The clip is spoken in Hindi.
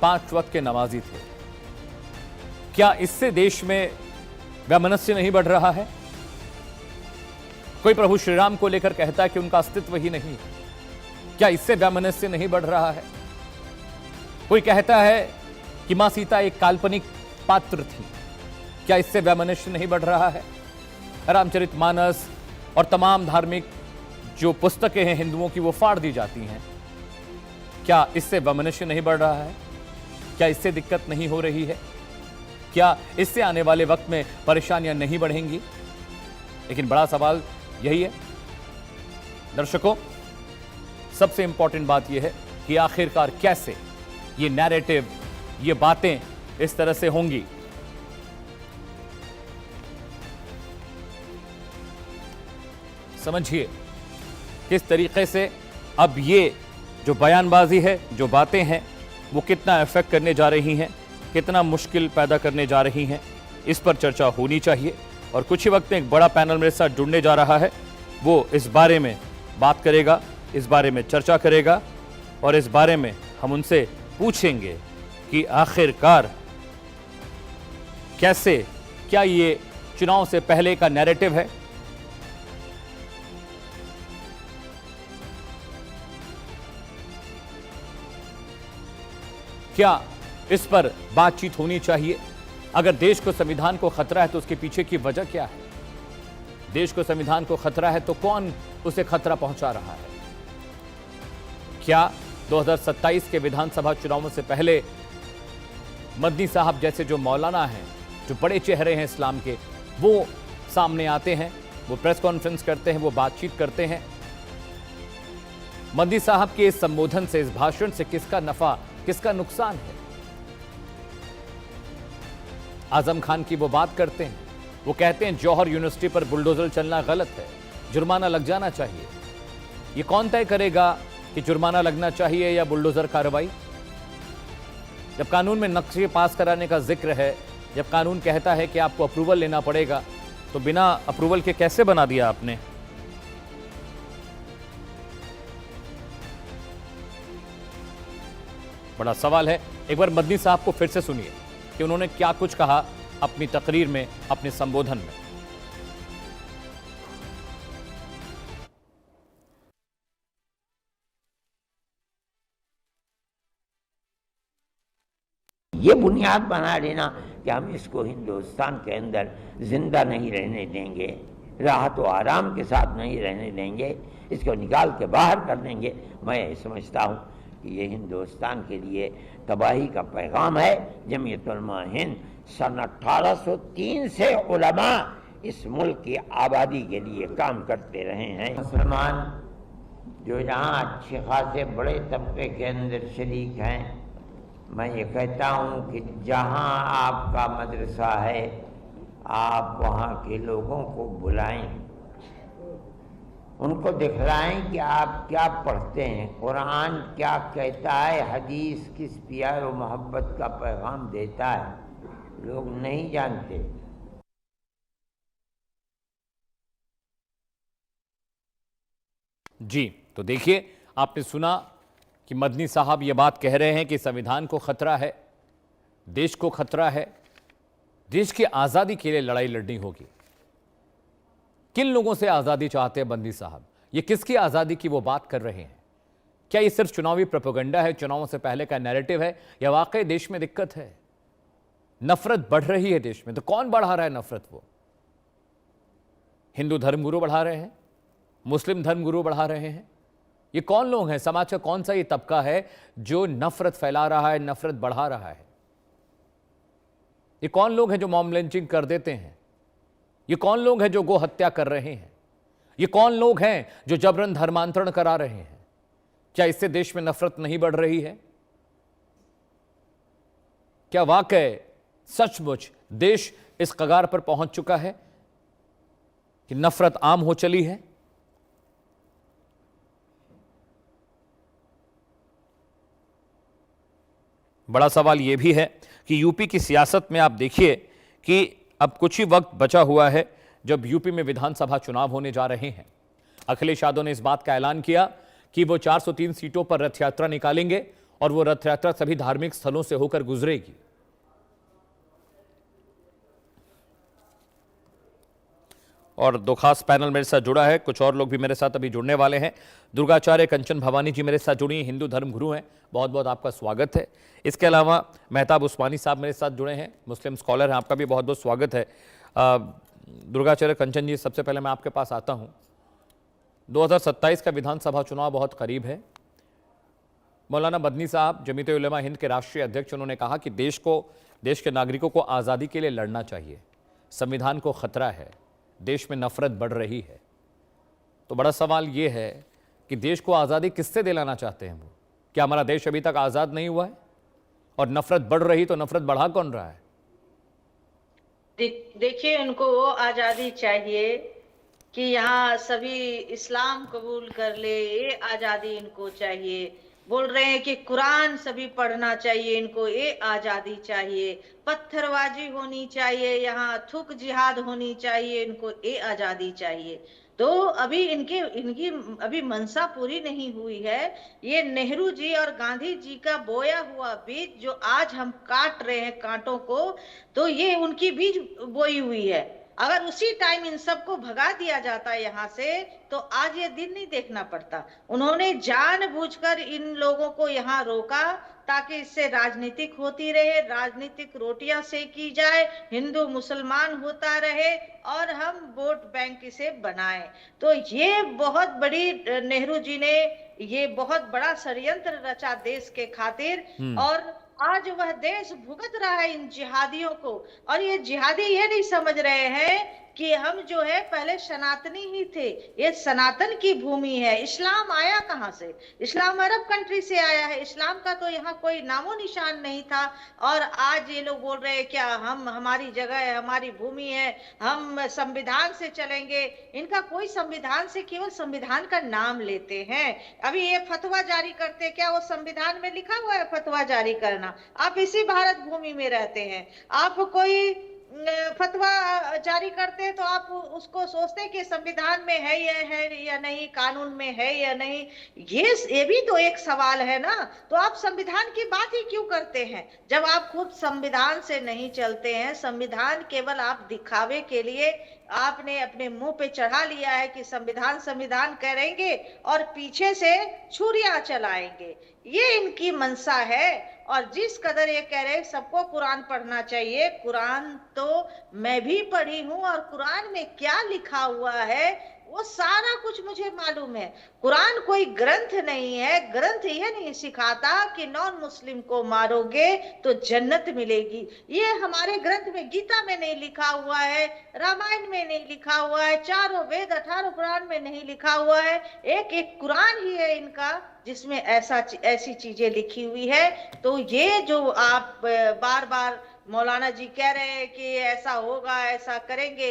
5 वक्त के नमाजी थे। क्या इससे देश में वैमनस्य नहीं बढ़ रहा है? कोई प्रभु श्रीराम को लेकर कहता है कि उनका अस्तित्व ही नहीं है, क्या इससे वैमनस्य नहीं बढ़ रहा है? कोई कहता है कि मां सीता एक काल्पनिक पात्र थी, क्या इससे वैमनस्य नहीं बढ़ रहा है? रामचरितमानस और तमाम धार्मिक जो पुस्तकें हैं हिंदुओं की वो फाड़ दी जाती हैं, क्या इससे वैमनस्य नहीं बढ़ रहा है? क्या इससे दिक्कत नहीं हो रही है? क्या इससे आने वाले वक्त में परेशानियां नहीं बढ़ेंगी? लेकिन बड़ा सवाल यही है दर्शकों, सबसे इंपॉर्टेंट बात यह है कि आखिरकार कैसे ये नैरेटिव, ये बातें इस तरह से होंगी। समझिए किस तरीके से अब ये जो बयानबाजी है, जो बातें हैं, वो कितना इफेक्ट करने जा रही हैं, कितना मुश्किल पैदा करने जा रही हैं। इस पर चर्चा होनी चाहिए और कुछ ही वक्त में एक बड़ा पैनल मेरे साथ जुड़ने जा रहा है, वो इस बारे में बात करेगा, इस बारे में चर्चा करेगा और इस बारे में हम उनसे पूछेंगे कि आखिरकार कैसे, क्या ये चुनाव से पहले का नैरेटिव है? क्या इस पर बातचीत होनी चाहिए? अगर देश को संविधान को खतरा है तो उसके पीछे की वजह क्या है? देश को संविधान को खतरा है तो कौन उसे खतरा पहुंचा रहा है? क्या 2027 के विधानसभा चुनावों से पहले मदनी साहब जैसे जो मौलाना हैं, जो बड़े चेहरे हैं इस्लाम के, वो सामने आते हैं, वो प्रेस कॉन्फ्रेंस करते हैं, वो बातचीत करते हैं? मदनी साहब के इस संबोधन से, इस भाषण से किसका नफा, किसका नुकसान है? आजम खान की वो बात करते हैं, वो कहते हैं जौहर यूनिवर्सिटी पर बुलडोजर चलना गलत है, जुर्माना लग जाना चाहिए। ये कौन तय करेगा कि जुर्माना लगना चाहिए या बुलडोजर कार्रवाई? जब कानून में नक्शे पास कराने का जिक्र है, जब कानून कहता है कि आपको अप्रूवल लेना पड़ेगा, तो बिना अप्रूवल के कैसे बना दिया आपने? बड़ा सवाल है। एक बार मदनी साहब को फिर से सुनिए कि उन्होंने क्या कुछ कहा अपनी तकरीर में, अपने संबोधन में। ये बुनियाद बना लेना कि हम इसको हिंदुस्तान के अंदर जिंदा नहीं रहने देंगे, राहत और आराम के साथ नहीं रहने देंगे, इसको निकाल के बाहर कर देंगे, मैं समझता हूँ कि ये हिंदुस्तान के लिए तबाही का पैगाम है। जमीयत उलमा हिंद सन 1803 से उलमा इस मुल्क की आबादी के लिए काम करते रहे हैं। मुसलमान जो यहाँ अच्छे खासे बड़े तबके के अंदर शरीक हैं, मैं ये कहता हूँ कि जहाँ आपका मदरसा है आप वहाँ के लोगों को बुलाएं, उनको दिखलाएं कि आप क्या पढ़ते हैं, कुरान क्या कहता है, हदीस किस प्यार और मोहब्बत का पैगाम देता है, लोग नहीं जानते। जी, तो देखिए आपने सुना कि मदनी साहब ये बात कह रहे हैं कि संविधान को खतरा है, देश को खतरा है, देश की आज़ादी के लिए लड़ाई लड़नी होगी। किन लोगों से आज़ादी चाहते हैं मदनी साहब? ये किसकी आज़ादी की वो बात कर रहे हैं? क्या ये सिर्फ चुनावी प्रोपेगेंडा है, चुनावों से पहले का नैरेटिव है, या वाकई देश में दिक्कत है, नफरत बढ़ रही है देश में? तो कौन बढ़ा रहा है नफरत? वो हिंदू धर्मगुरु बढ़ा रहे हैं, मुस्लिम धर्मगुरु बढ़ा रहे हैं? ये कौन लोग हैं? समाज का कौन सा ये तबका है जो नफरत फैला रहा है, नफरत बढ़ा रहा है? ये कौन लोग हैं जो मॉब लिंचिंग कर देते हैं? ये कौन लोग हैं जो गो हत्या कर रहे हैं? ये कौन लोग हैं जो जबरन धर्मांतरण करा रहे हैं? क्या इससे देश में नफरत नहीं बढ़ रही है? क्या वाकई सचमुच देश इस कगार पर पहुंच चुका है कि नफरत आम हो चली है? बड़ा सवाल यह भी है कि यूपी की सियासत में आप देखिए कि अब कुछ ही वक्त बचा हुआ है जब यूपी में विधानसभा चुनाव होने जा रहे हैं। अखिलेश यादव ने इस बात का ऐलान किया कि वो 403 सीटों पर रथ यात्रा निकालेंगे और वो रथ यात्रा सभी धार्मिक स्थलों से होकर गुजरेगी। और दो खास पैनल मेरे साथ जुड़ा है, कुछ और लोग भी मेरे साथ अभी जुड़ने वाले हैं। दुर्गाचार्य कंचन भवानी जी मेरे साथ जुड़ी हैं, हिंदू धर्म गुरु हैं, बहुत बहुत आपका स्वागत है। इसके अलावा मेहताब उस्मानी साहब मेरे साथ जुड़े हैं, मुस्लिम स्कॉलर हैं, आपका भी बहुत बहुत स्वागत है। दुर्गाचार्य कंचन जी, सबसे पहले मैं आपके पास आता हूं। 2027 का विधानसभा चुनाव बहुत करीब है। मौलाना मदनी साहब जमीयत उलमा हिंद के राष्ट्रीय अध्यक्ष, उन्होंने कहा कि देश के नागरिकों को आज़ादी के लिए लड़ना चाहिए, संविधान को खतरा है, देश में नफरत बढ़ रही है। तो बड़ा सवाल ये है कि देश को आज़ादी किससे दिलाना चाहते हैं वो? क्या हमारा देश अभी तक आज़ाद नहीं हुआ है? और नफरत बढ़ रही तो नफरत बढ़ा कौन रहा है? देखिए, उनको वो आज़ादी चाहिए कि यहाँ सभी इस्लाम कबूल कर ले, ये आज़ादी इनको चाहिए। बोल रहे हैं कि कुरान सभी पढ़ना चाहिए, इनको ये आज़ादी चाहिए। पत्थरबाजी होनी चाहिए, यहाँ थूक जिहाद होनी चाहिए, इनको ये आज़ादी चाहिए। तो अभी इनकी अभी मंशा पूरी नहीं हुई है। ये नेहरू जी और गांधी जी का बोया हुआ बीज जो आज हम काट रहे हैं कांटों को, तो ये उनकी बीज बोई हुई है। अगर उसी टाइम इन सबको भगा दिया जाता यहाँ से तो आज ये दिन नहीं देखना पड़ता। उन्होंने जानबूझकर इन लोगों को यहाँ रोका ताकि इससे राजनीतिक होती रहे, राजनीतिक रोटियां सेकी जाए, हिंदू मुसलमान होता रहे और हम वोट बैंक इसे बनाएं। तो ये बहुत बड़ी, नेहरू जी ने ये बहुत बड़ा षड्यंत्र रचा देश के खातिर, और आज वह देश भुगत रहा है इन जिहादियों को। और ये जिहादी ये नहीं समझ रहे हैं कि हम जो है पहले सनातनी ही थे, ये सनातन की भूमि है। इस्लाम आया कहाँ से? इस्लाम अरब कंट्री से आया है। इस्लाम का तो यहाँ कोई नामो निशान नहीं था। और आज ये लोग बोल रहे हैं क्या हम, हमारी जगह है, हमारी भूमि है, हम संविधान से चलेंगे। इनका कोई संविधान से, केवल संविधान का नाम लेते हैं। अभी ये फतवा जारी करते, क्या वो संविधान में लिखा हुआ है फतवा जारी करना? आप इसी भारत भूमि में रहते हैं, आप कोई फतवा जारी करते हैं तो आप उसको सोचते हैं कि संविधान में है या नहीं, कानून में है या नहीं। ये भी तो एक सवाल है ना। तो आप संविधान की बात ही क्यों करते हैं जब आप खुद संविधान से नहीं चलते हैं? संविधान केवल आप दिखावे के लिए आपने अपने मुंह पे चढ़ा लिया है कि संविधान करेंगे और पीछे से छुरियां चलाएंगे। ये इनकी मंशा है। और जिस कदर ये कह रहे सबको कुरान पढ़ना चाहिए, कुरान तो मैं भी पढ़ी हूँ और कुरान में क्या लिखा हुआ है वो सारा कुछ मुझे मालूम है। कुरान कोई ग्रंथ नहीं है। ग्रंथ यह नहीं सिखाता कि नॉन मुस्लिम को मारोगे तो जन्नत मिलेगी। ये हमारे ग्रंथ में, गीता में नहीं लिखा हुआ है, रामायण में नहीं लिखा हुआ है, चारों वेद 18 कुरान में नहीं लिखा हुआ है। एक कुरान ही है इनका जिसमें ऐसी चीजें लिखी हुई है। तो ये जो आप बार बार मौलाना जी कह रहे हैं कि ऐसा होगा, ऐसा करेंगे,